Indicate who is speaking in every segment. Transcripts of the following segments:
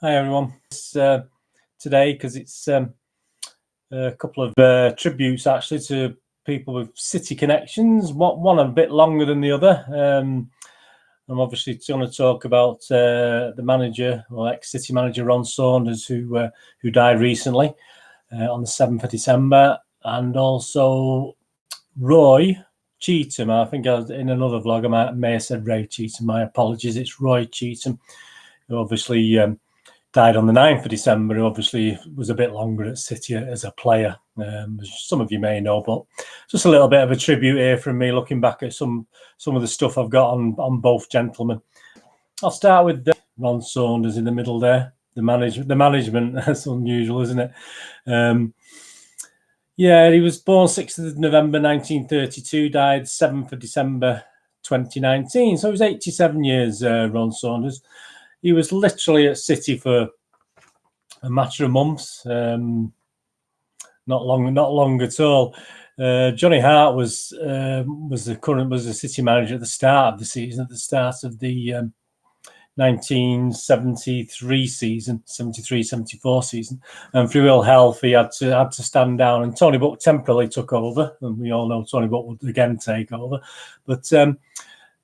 Speaker 1: Hi everyone. It's, today, because it's a couple of tributes actually to people with City connections. One a bit longer than the other. I'm obviously going to talk about the manager, or ex-City manager Ron Saunders, who died recently on the 7th of December, and also Roy Cheetham. I think in another vlog I may have said Ray Cheetham. My apologies. It's Roy Cheetham, who obviously died on the 9th of December, who obviously was a bit longer at City as a player, as some of you may know. But just a little bit of a tribute here from me, looking back at some of the stuff I've got on both gentlemen. I'll start with Ron Saunders in the middle there. The management, that's unusual, isn't it? Yeah, he was born 6th of November 1932, died 7th of December 2019. So he was 87 years, Ron Saunders. He was literally at City for a matter of months, not long at all. Johnny Hart was the City manager at the start of the season, at the start of the 1973 season, 73-74 season, and through ill health he had to stand down, and Tony Buck temporarily took over, and we all know Tony Buck would again take over, but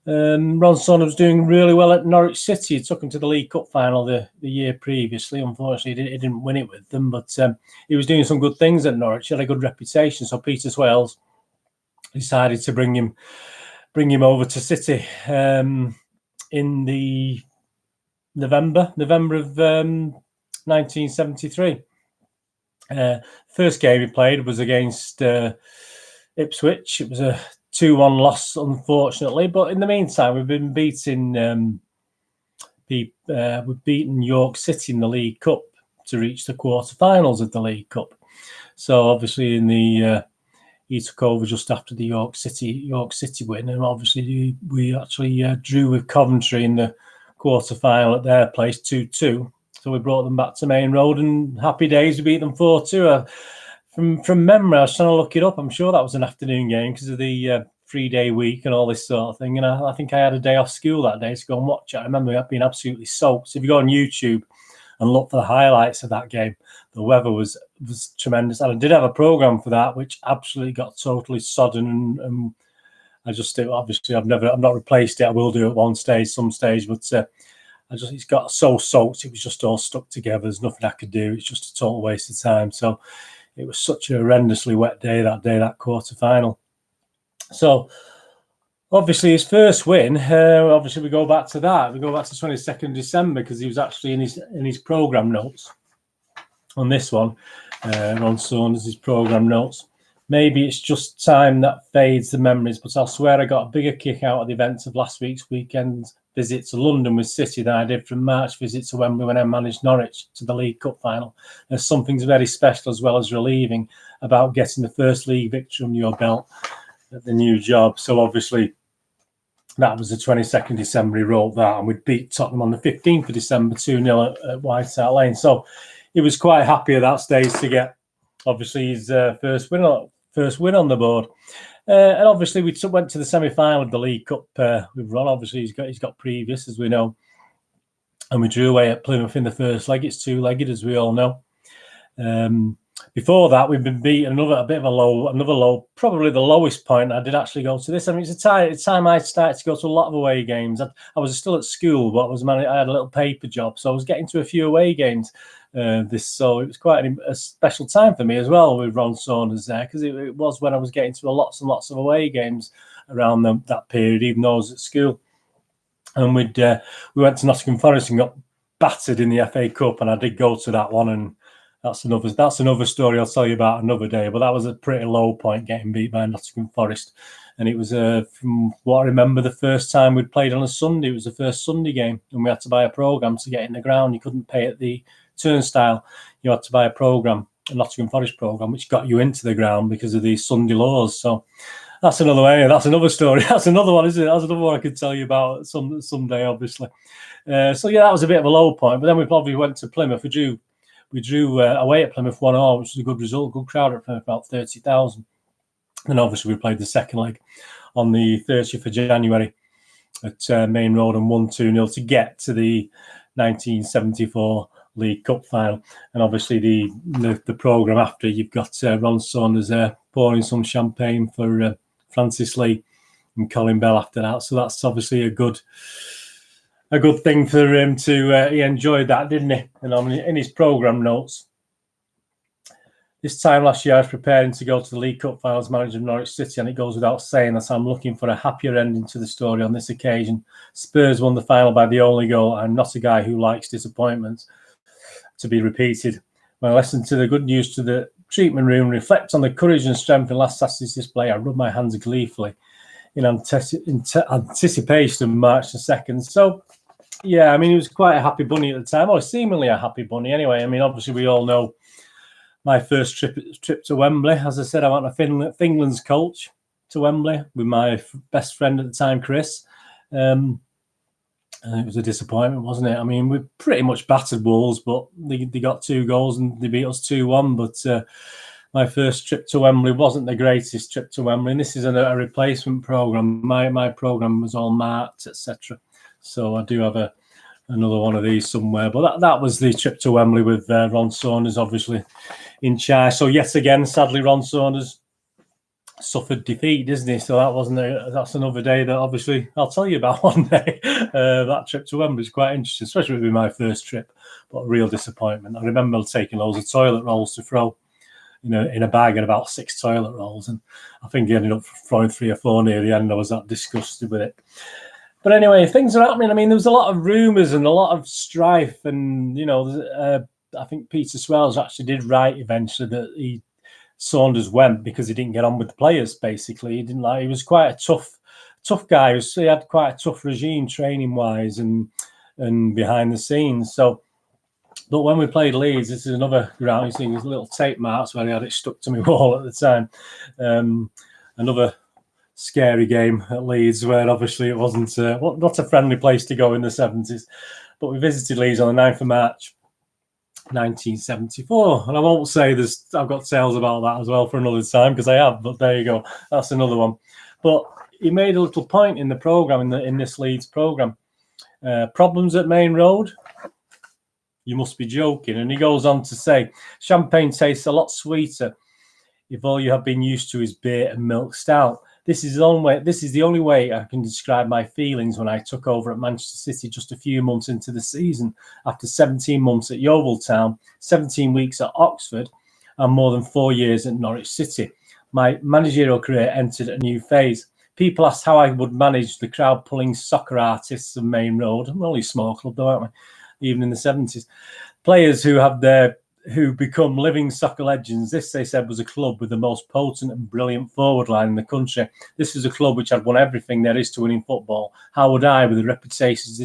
Speaker 1: Ron Saunders was doing really well at Norwich City. He took him to the League Cup final the year previously. Unfortunately, he didn't win it with them, but he was doing some good things at Norwich. He had a good reputation. So Peter Swales decided to bring him over to City in the November of 1973. First game he played was against Ipswich. It was a 2-1 loss, unfortunately, but in the meantime, we've been we've beaten York City in the League Cup to reach the quarterfinals of the League Cup. So obviously, he took over just after the York City win, and obviously we actually drew with Coventry in the quarterfinal at their place 2-2. So we brought them back to Main Road, and happy days. We beat them 4-2. From memory, I was trying to look it up. I'm sure that was an afternoon game because of the 3-day week and all this sort of thing. And I think I had a day off school that day to go and watch it. I remember being absolutely soaked. So if you go on YouTube and look for the highlights of that game, the weather was tremendous. And I did have a program for that, which absolutely got totally sodden. And I just obviously I've not replaced it. I will do it some stage, but it's got so soaked. It was just all stuck together. There's nothing I could do. It's just a total waste of time. So it was such a horrendously wet day, that quarter-final. So, obviously, his first win, obviously we go back to that. We go back to 22nd of December, because he was actually in his programme notes on this one, Ron Saunders, his programme notes. Maybe it's just time that fades the memories, but I'll swear I got a bigger kick out of the events of last week's weekend's visit to London with City than I did from March visit to Wembley when I managed Norwich to the League Cup final. There's something very special as well as relieving about getting the first league victory under your belt at the new job. So obviously that was the 22nd of December he wrote that, and we'd beat Tottenham on the 15th of December 2-0 at White Hart Lane. So he was quite happy at that stage to get obviously his first win on the board. And obviously we went to the semi-final of the League Cup with Ron. Obviously he's got previous, as we know, and we drew away at Plymouth in the first leg. It's two-legged, as we all know. Before that, we've been beaten another low, probably the lowest point I did actually go to this. I mean, it's a time I started to go to a lot of away games. I was still at school, but I had a little paper job, so I was getting to a few away games. So it was quite a special time for me as well with Ron Saunders there, because it was when I was getting to lots and lots of away games around that period, even though I was at school. And we went to Nottingham Forest and got battered in the FA Cup, and I did go to that one, and that's another story I'll tell you about another day. But that was a pretty low point, getting beat by Nottingham Forest. And it was, from what I remember, the first time we'd played on a Sunday. It was the first Sunday game, and we had to buy a programme to get in the ground. You couldn't pay at the turnstile. You had to buy a Nottingham Forest programme, which got you into the ground because of the Sunday laws. So that's another way. That's another story. That's another one, isn't it? That's another one I could tell you about someday, obviously. So yeah, that was a bit of a low point. But then we probably went to Plymouth. We drew away at Plymouth 1-1, which was a good result. Good crowd at Plymouth, about 30,000. And obviously we played the second leg on the 30th of January at Main Road and won 2-0 to get to the 1974 League Cup final. And obviously the programme after, you've got Ron Saunders there pouring some champagne for Francis Lee and Colin Bell after that. So that's obviously a good thing for him to. He enjoyed that, didn't he? And in his programme notes, this time last year I was preparing to go to the League Cup finals, manager of Norwich City, and it goes without saying that I'm looking for a happier ending to the story on this occasion. Spurs won the final by the only goal. I'm not a guy who likes disappointments to be repeated. When I listen to the good news to the treatment room, reflect on the courage and strength in last Saturday's display, I rub my hands gleefully in anticipation of March the 2nd. So, yeah, I mean, he was quite a happy bunny at the time, or seemingly a happy bunny anyway. I mean, obviously we all know my first trip to Wembley. As I said, I went to Finland's coach to Wembley with my best friend at the time, Chris. And it was a disappointment, wasn't it? I mean, we pretty much battered Wolves, but they got 2 goals and they beat us 2-1. But my first trip to Wembley wasn't the greatest trip to Wembley. And this is a replacement programme. My programme was all marked, etc. So I do have another one of these somewhere. But that was the trip to Wembley with Ron Saunders, obviously, in charge. So yet again, sadly, Ron Saunders suffered defeat, isn't he? So that's another day that obviously I'll tell you about one day. That trip to Wembley is quite interesting, especially with my first trip, but a real disappointment. I remember taking loads of toilet rolls to throw in a bag, and about 6 toilet rolls, and I think he ended up throwing 3 or 4 near the end. I was that disgusted with it. But anyway, things are happening. I mean, there was a lot of rumours and a lot of strife, and I think Peter Swales actually did write eventually that Saunders went because he didn't get on with the players. Basically, he was quite a tough guy. He had quite a tough regime training wise and behind the scenes. So, but when we played Leeds, this is another ground. You see these little tape marks where I had it stuck to my wall at the time. Another scary game at Leeds, where obviously it wasn't not a friendly place to go in the 70s. But we visited Leeds on the 9th of March. 1974, and I won't say I've got tales about that as well for another time, because I have, but there you go, that's another one. But he made a little point in the programme, in this Leeds programme, problems at Main Road, you must be joking. And he goes on to say, champagne tastes a lot sweeter if all you have been used to is beer and milk stout. This is the only way I can describe my feelings when I took over at Manchester City just a few months into the season, after 17 months at Yeovil Town, 17 weeks at Oxford, and more than 4 years at Norwich City. My managerial career entered a new phase. People asked how I would manage the crowd-pulling soccer artists of Main Road. We're only a small club, though, aren't we? Even in the 70s. Players who become living soccer legends. This, they said, was a club with the most potent and brilliant forward line in the country. This is a club which had won everything there is to winning football. How would I, with a reputation as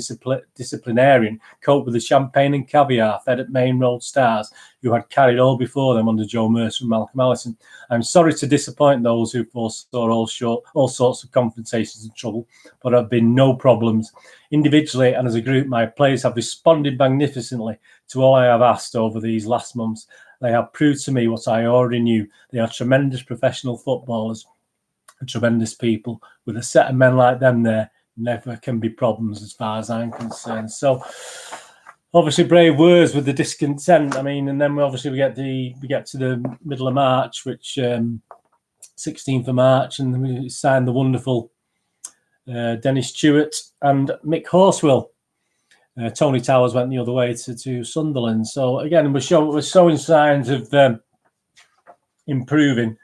Speaker 1: disciplinarian, cope with the champagne and caviar fed at Main Road stars who had carried all before them under Joe Mercer and Malcolm Allison? I'm sorry to disappoint those who foresaw all sorts of confrontations and trouble, but there have been no problems. Individually and as a group, my players have responded magnificently to all I have asked over these last months. They have proved to me what I already knew. They are tremendous professional footballers and tremendous people. With a set of men like them there, never can be problems as far as I'm concerned. So, obviously, brave words with the discontent. I mean, and then we get to the middle of March, which 16th of March, and we signed the wonderful Dennis Stewart and Mick Horswell. Tony Towers went the other way to Sunderland. So again, we're showing signs of improving.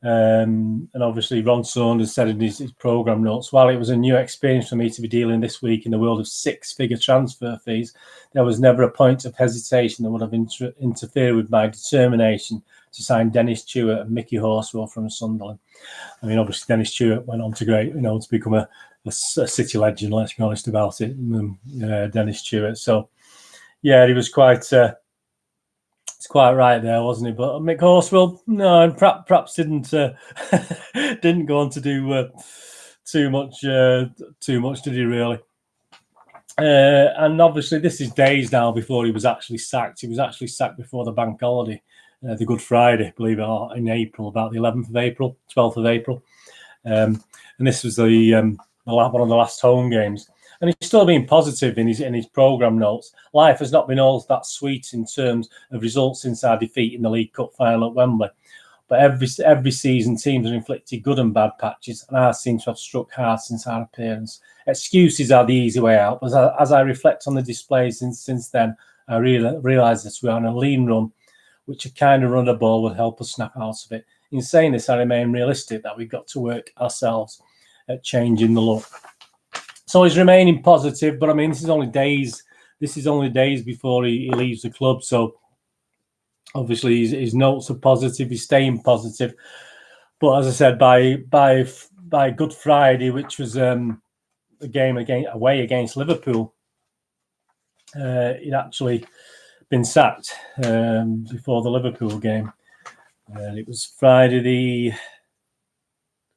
Speaker 1: And obviously, Ron Saunders said in his programme notes, while it was a new experience for me to be dealing this week in the world of 6-figure transfer fees, there was never a point of hesitation that would have interfered with my determination to sign Dennis Stewart and Mickey Horswell from Sunderland. I mean, obviously, Dennis Stewart went on to become a City legend, let's be honest about it, Dennis Stewart. So, yeah, he was quite right there, wasn't he? But Mick Horswell, no, and perhaps didn't go on to do too much, did he really? And obviously, this is days now before he was actually sacked. He was actually sacked before the bank holiday, the Good Friday, believe it or not, in April, about the 12th of April. And this was one of the last home games. And he's still being positive in his programme notes. Life has not been all that sweet in terms of results since our defeat in the League Cup final at Wembley. But every season, teams have inflicted good and bad patches, and ours seems to have struck hard since our appearance. Excuses are the easy way out. But as I reflect on the displays since then, I realise that we are on a lean run, which a kind of run of ball would help us snap out of it. In saying this, I remain realistic that we've got to work ourselves at changing the look. So he's remaining positive, but I mean, this is only days before he leaves the club. So obviously his notes are positive. He's staying positive. But as I said, by Good Friday, which was a game away against Liverpool, he'd actually been sacked before the Liverpool game. It was Friday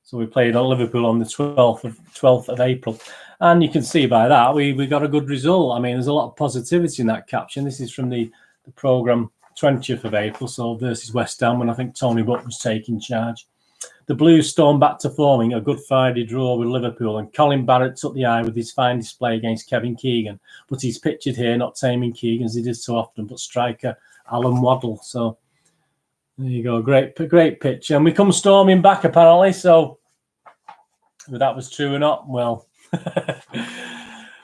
Speaker 1: so we played on Liverpool on the 12th of April. And you can see by that we got a good result. I mean, there's a lot of positivity in that caption. This is from the programme 20th of April, so versus West Ham, when I think Tony Butt was taking charge. The Blues stormed back to forming a Good Friday draw with Liverpool, and Colin Barrett took the eye with his fine display against Kevin Keegan. But he's pictured here not taming Keegan as he did so often, but striker Alan Waddle. So there you go, great picture. And we come storming back apparently. So whether that was true or not, well,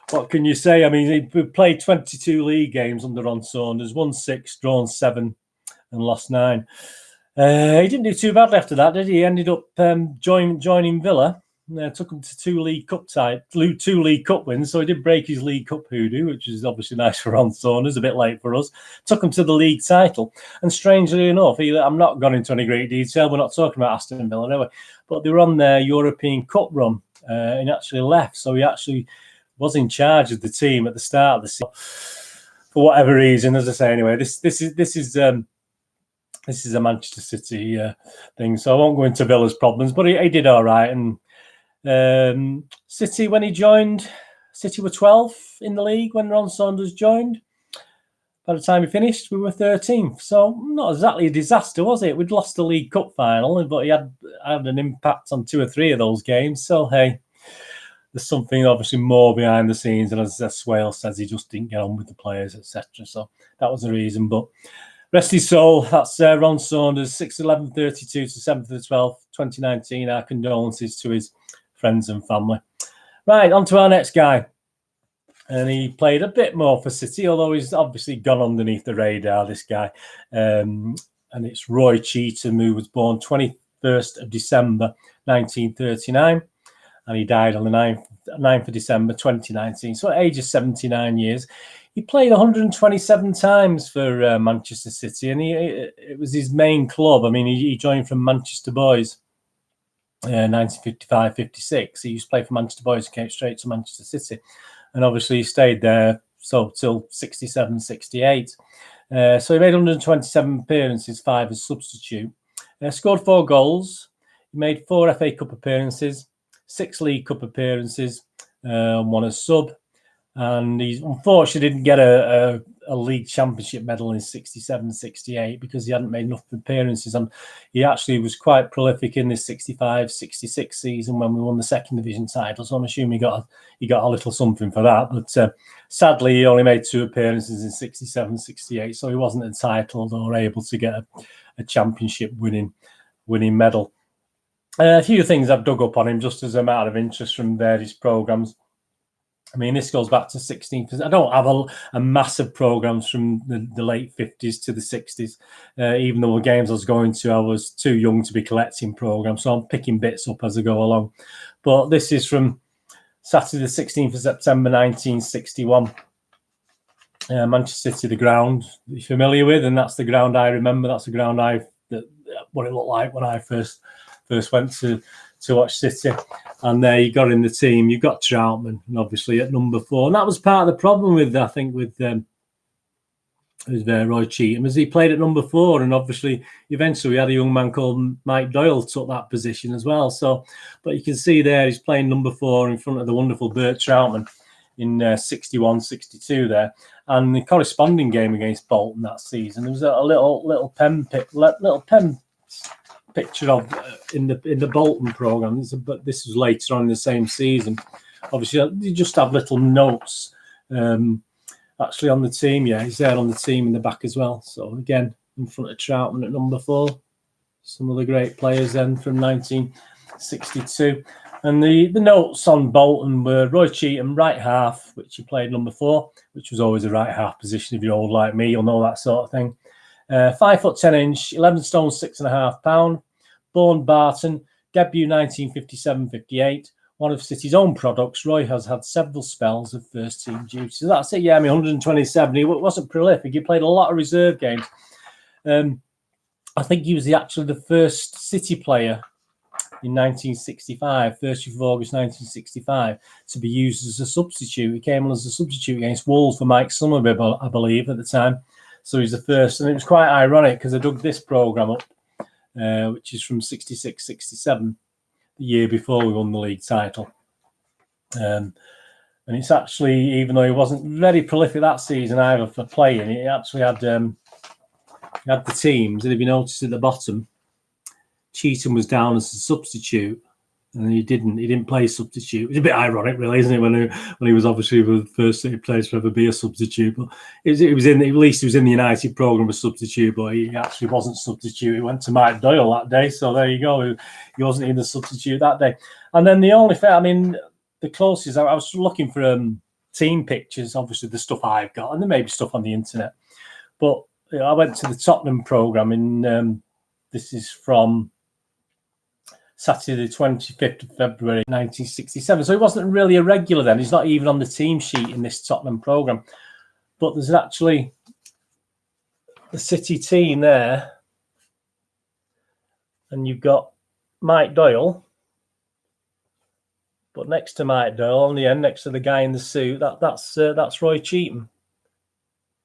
Speaker 1: what can you say? I mean, he played 22 league games under Ron Saunders, won 6, drawn 7, and lost 9. He didn't do too badly after that, did he? He ended up joining Villa. Took him to 2 League Cup wins, so he did break his League Cup hoodoo, which is obviously nice for Ron Saunders, a bit late for us. Took him to the league title, and strangely enough, I'm not gone into any great detail. We're not talking about Aston Villa anyway, but they were on their European Cup run, and actually left. So he actually was in charge of the team at the start of the season for whatever reason. As I say, anyway, this is a Manchester City thing, so I won't go into Villa's problems, but he did all right. And City, when he joined, City were 12th in the league when Ron Saunders joined. By the time he finished, we were 13th. So not exactly a disaster, was it? We'd lost the League Cup final, but he had an impact on 2 or 3 of those games. So, hey, there's something obviously more behind the scenes. And as Swales says, he just didn't get on with the players, etc. So that was the reason. But rest his soul. That's Ron Saunders, 6/11/32 to 7/12, 2019. Our condolences to his friends and family. Right, on to our next guy. And he played a bit more for City, although he's obviously gone underneath the radar, this guy. And it's Roy Cheetham, who was born 21st of December 1939. And he died on the 9th of December 2019. So at age of 79 years. He played 127 times for Manchester City, and it was his main club. I mean, he joined from Manchester Boys 1955-56. He used to play for Manchester Boys and came straight to Manchester City. And obviously he stayed there till 67-68. So he made 127 appearances, 5 as substitute. Scored 4 goals. He made 4 FA Cup appearances, 6 League Cup appearances, 1 as sub. And he unfortunately didn't get a league championship medal in 67-68 because he hadn't made enough appearances. And he actually was quite prolific in this 65-66 season when we won the 2nd division title. So I'm assuming he got a little something for that. But sadly, he only made 2 appearances in 67-68, so he wasn't entitled or able to get a championship winning medal. A few things I've dug up on him just as a matter of interest from various programmes. I mean, this goes back to 16th. I don't have a massive programs from the late 50s to the 60s. Even though the games I was going to, I was too young to be collecting programs, so I'm picking bits up as I go along. But this is from Saturday the 16th of September 1961. Manchester City, the ground you're familiar with, and that's the ground I remember. That's the ground what it looked like when I first went to watch City. And there you got in the team, you got Troutman, and obviously at number 4. And that was part of the problem with Roy Cheetham, as he played at number 4, and obviously eventually we had a young man called Mike Doyle took that position as well. So, but you can see there he's playing number 4 in front of the wonderful Bert Troutman in 61-62 there. And the corresponding game against Bolton that season, there was a little pen picture of in the Bolton programme, but this was later on in the same season, obviously you just have little notes actually on the team. Yeah, he's there on the team in the back as well. So again, in front of Troutman at number 4. Some of the great players then from 1962. And the notes on Bolton were Roy Cheetham, right half, which he played number 4, which was always a right half position. If you're old like me, you'll know that sort of thing. 5 foot 10 inch, 11 stone 6.5 pound. Born Barton, debut 1957-58. One of City's own products, Roy has had several spells of first team duty. So that's it. Yeah, I mean, 127. He wasn't prolific. He played a lot of reserve games. I think he was actually the first City player in 1965, 30th of August 1965, to be used as a substitute. He came on as a substitute against Wolves for Mike Somerville, I believe, at the time. So he's the first. And it was quite ironic because I dug this programme up, which is from 66-67, the year before we won the league title. And it's actually, even though he wasn't very prolific that season either for playing, he actually had the teams. And if you notice at the bottom, Cheetham was down as a substitute, and he didn't play substitute. It's a bit ironic, really, isn't it? When he was obviously the first players to ever be a substitute, but it was in, at least he was in the United programme as substitute, but he actually wasn't substitute. He went to Mike Doyle that day, so there you go. He wasn't in the substitute that day. And then the only, I mean, the closest I was looking for team pictures, obviously the stuff I've got, and there may be stuff on the internet, but I went to the Tottenham programme in this is from Saturday, the 25th of February, 1967. So he wasn't really a regular then. He's not even on the team sheet in this Tottenham programme. But there's actually the City team there. And you've got Mike Doyle. But next to Mike Doyle, on the end, next to the guy in the suit, that's Roy Cheetham.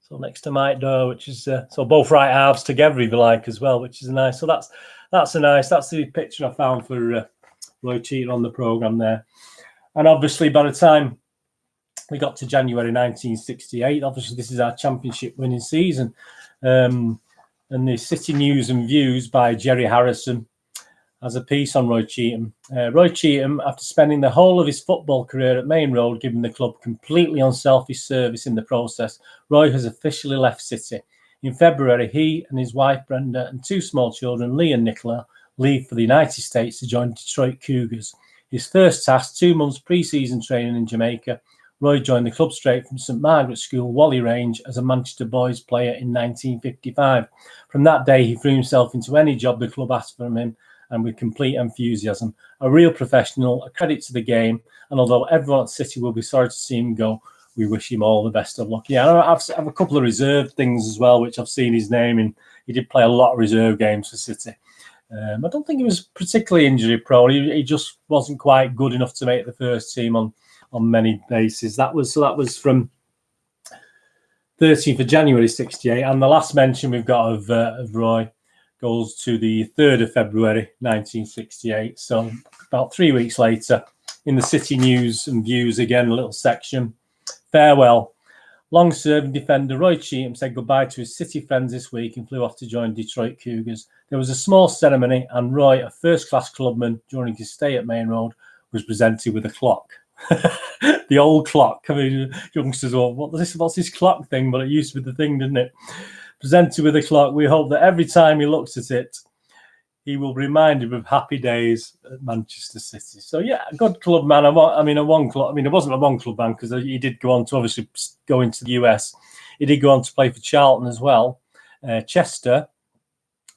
Speaker 1: So next to Mike Doyle, which is so both right halves together, if you like, as well, which is nice. So that's the picture I found for Roy Cheetham on the programme there. And obviously, by the time we got to January 1968, obviously this is our championship winning season. And the City News and Views by Jerry Harrison has a piece on Roy Cheetham. Roy Cheetham, after spending the whole of his football career at Main Road, giving the club completely unselfish service in the process, Roy has officially left City. In February, he and his wife Brenda and 2 small children, Lee and Nicola, leave for the United States to join Detroit Cougars. His first task, 2 months pre-season training in Jamaica. Roy joined the club straight from St Margaret's School, Whalley Range, as a Manchester boys player in 1955. From that day, he threw himself into any job the club asked from him, and with complete enthusiasm. A real professional, a credit to the game, and although everyone at City will be sorry to see him go, we wish him all the best of luck. Yeah, I have a couple of reserve things as well, which I've seen his name in. He did play a lot of reserve games for City. I don't think he was particularly injury prone. He just wasn't quite good enough to make the first team on many bases. That was from 13th of January 68, and the last mention we've got of Roy goes to the 3rd of February 1968. So about 3 weeks later, in the City News and Views, again, a little section. Farewell. Long-serving defender Roy Cheetham said goodbye to his City friends this week and flew off to join Detroit Cougars. There was a small ceremony, and Roy, a first-class clubman during his stay at Main Road, was presented with a clock. The old clock. I mean, youngsters, what's this clock thing? But it used to be the thing, didn't it? Presented with a clock. We hope that every time he looks at it, he will remind him of happy days at Manchester City. So, yeah, a good club man. It wasn't a one club man because he did go on to obviously go into the US. He did go on to play for Charlton as well, Chester.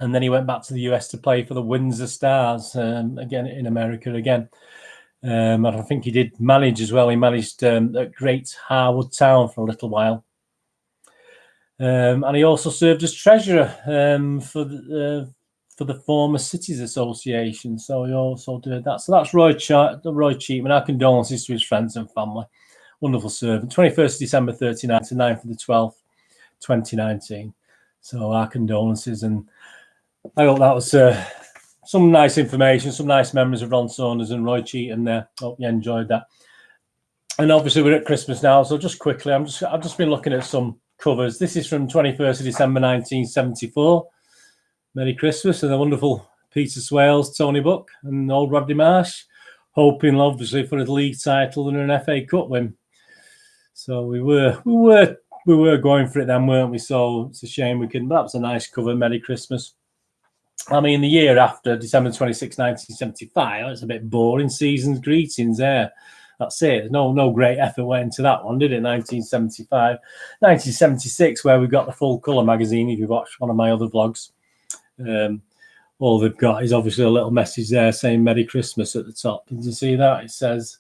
Speaker 1: And then he went back to the US to play for the Windsor Stars, again in America again. And I think he did manage as well. He managed at Great Harwood Town for a little while. And he also served as treasurer for the former Cities Association. So he also did that. So that's Roy Cheetham, and our condolences to his friends and family. Wonderful servant. 21st December 39 to 9th of the 12th, 2019. So our condolences, and I hope that was some nice information, some nice memories of Ron Saunders and Roy Cheetham there. Hope you enjoyed that. And obviously we're at Christmas now, so just quickly, I've just been looking at some covers. This is from 21st of December 1974. Merry Christmas, and a wonderful Peter Swales, Tony Buck, and old Rodney Marsh. hoping obviously for a league title and an FA Cup win. So we were going for it then, weren't we? So it's a shame we couldn't. That was a nice cover. Merry Christmas. I mean, the year after, December 26, 1975, it's a bit boring. Season's greetings there. That's it. No great effort went into that one, did it? 1975. 1976, where we got the full colour magazine, if you watched one of my other vlogs. All they've got is obviously a little message there saying Merry Christmas at the top. Did you see that? It says,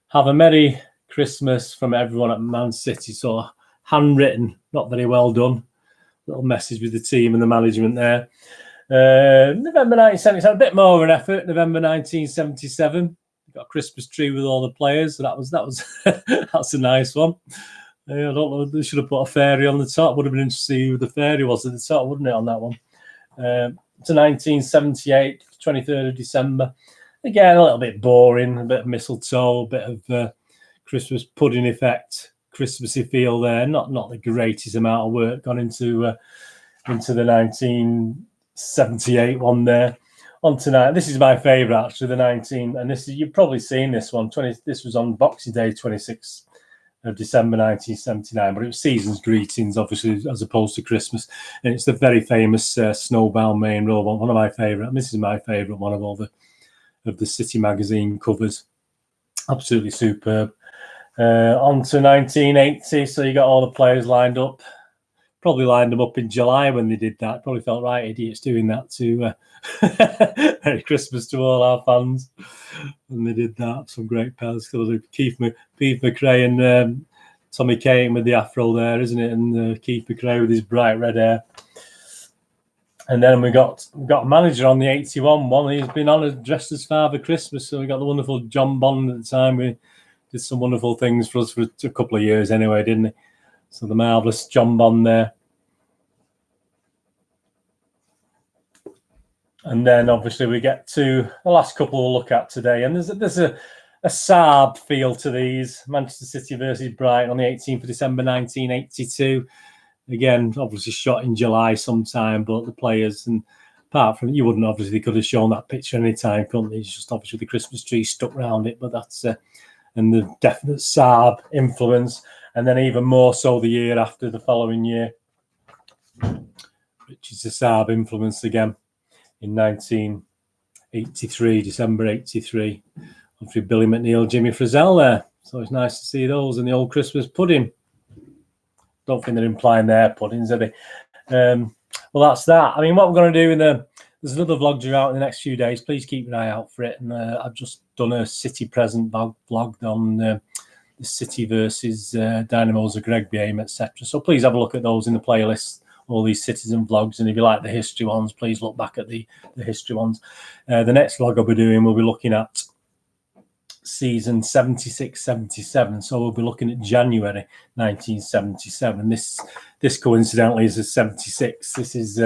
Speaker 1: have a Merry Christmas from everyone at Man City. So handwritten, not very well done. Little message with the team and the management there. November 1977, a bit more of an effort. November 1977, got a Christmas tree with all the players. So that was that's a nice one. I don't know. They should have put a fairy on the top. Would have been interesting to see who the fairy was at the top, wouldn't it? On that one. To 1978, 23rd of December. Again, a little bit boring. A bit of mistletoe, a bit of Christmas pudding effect, Christmassy feel there. Not the greatest amount of work gone into the 1978 one there. On tonight, this is my favourite actually, the 19, and this is, you've probably seen this one. This was on Boxing Day, 26th of December 1979, but it was season's greetings, obviously, as opposed to Christmas. And it's the very famous Snowbound Main Road one of my favourite. And this is my favourite one of all the City magazine covers. Absolutely superb. On to 1980, so you got all the players lined up. Probably lined them up in July when they did that. Probably felt right, idiots doing that to Merry Christmas to all our fans. And they did that. Some great pals. Keith McRae and Tommy Caton with the afro there, isn't it? And Keith McRae with his bright red hair. And then we got a manager on the 81 one. He's been honoured, dressed as Father Christmas. So we got the wonderful John Bond at the time. We did some wonderful things for us for a couple of years anyway, didn't he? So the marvellous John Bond there. And then obviously we get to the last couple we'll look at today. And there's a Saab feel to these. Manchester City versus Brighton on the 18th of December 1982. Again, obviously shot in July sometime, but the players, and apart from, you wouldn't obviously could have shown that picture any time, couldn't they? It's just obviously the Christmas tree stuck around it, but that's and the definite Saab influence. And then even more so the year after, the following year, which is the Saab influence again in 1983, December 83. Obviously Billy McNeil, Jimmy Frizzell there. So it's nice to see those and the old Christmas pudding. Don't think they're implying their puddings, are they? Well, that's that. I mean, what we're going to do there's another vlog due out in the next few days. Please keep an eye out for it. And I've just done a City present vlog on the City versus Dynamos of Gregby Aim, etc. So please have a look at those in the playlist, all these Citizen vlogs. And if you like the history ones, please look back at the history ones. The next vlog I'll be doing, we'll be looking at season 76-77. So we'll be looking at January 1977. This coincidentally is the 76. This is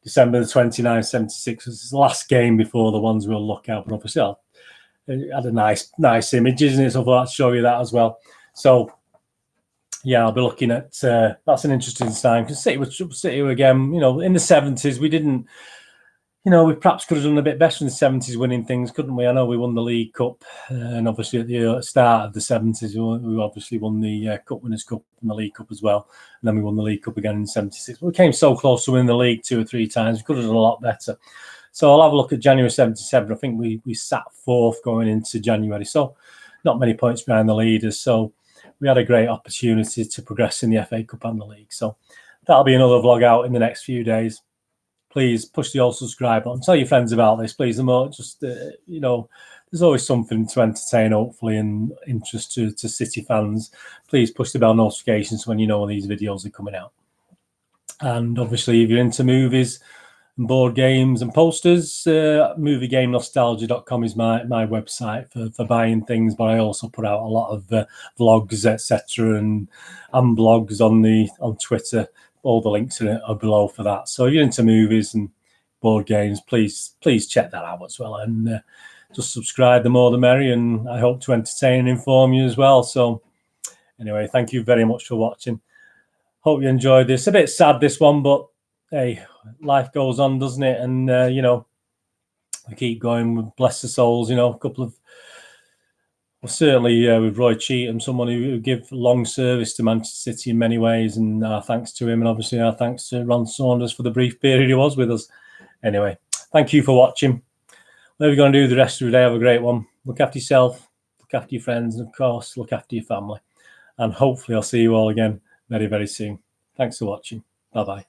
Speaker 1: December the 29th, 76. This is the last game before the ones we'll look at. But obviously, it had a nice image, isn't it? So I thought I'd show you that as well. So yeah, I'll be looking at that's an interesting time because City again, in the 70s we didn't, we perhaps could have done a bit better in the 70s winning things, couldn't we? I know we won the League Cup, and obviously at the start of the 70s we obviously won the Cup Winners' Cup and the League Cup as well, and then we won the League Cup again in 76. We came so close to winning the league 2 or 3 times. We could have done a lot better. So I'll have a look at January 77. I think we sat 4th going into January, so not many points behind the leaders. So we had a great opportunity to progress in the FA Cup and the league. So that'll be another vlog out in the next few days. Please push the old subscribe button. Tell your friends about this, please. The more, just there's always something to entertain, hopefully, and interest to City fans. Please push the bell notifications when you know when these videos are coming out. And obviously, if you're into movies and board games and posters, moviegamenostalgia.com is my website for buying things, but I also put out a lot of vlogs, etc., and blogs on Twitter. All the links are below for that. So if you're into movies and board games, please check that out as well, and just subscribe. The more the merrier, and I hope to entertain and inform you as well. So anyway, thank you very much for watching. Hope you enjoyed this. A bit sad, this one, but hey, life goes on, doesn't it? And we keep going. Bless the souls. A couple of Well, certainly with Roy Cheetham, someone who gave long service to Manchester City in many ways, and our thanks to him, and obviously our thanks to Ron Saunders for the brief period he was with us. Anyway, thank you for watching. Whatever you're going to do the rest of the day, have a great one. Look after yourself, look after your friends, and of course, look after your family. And hopefully I'll see you all again very, very soon. Thanks for watching. Bye-bye.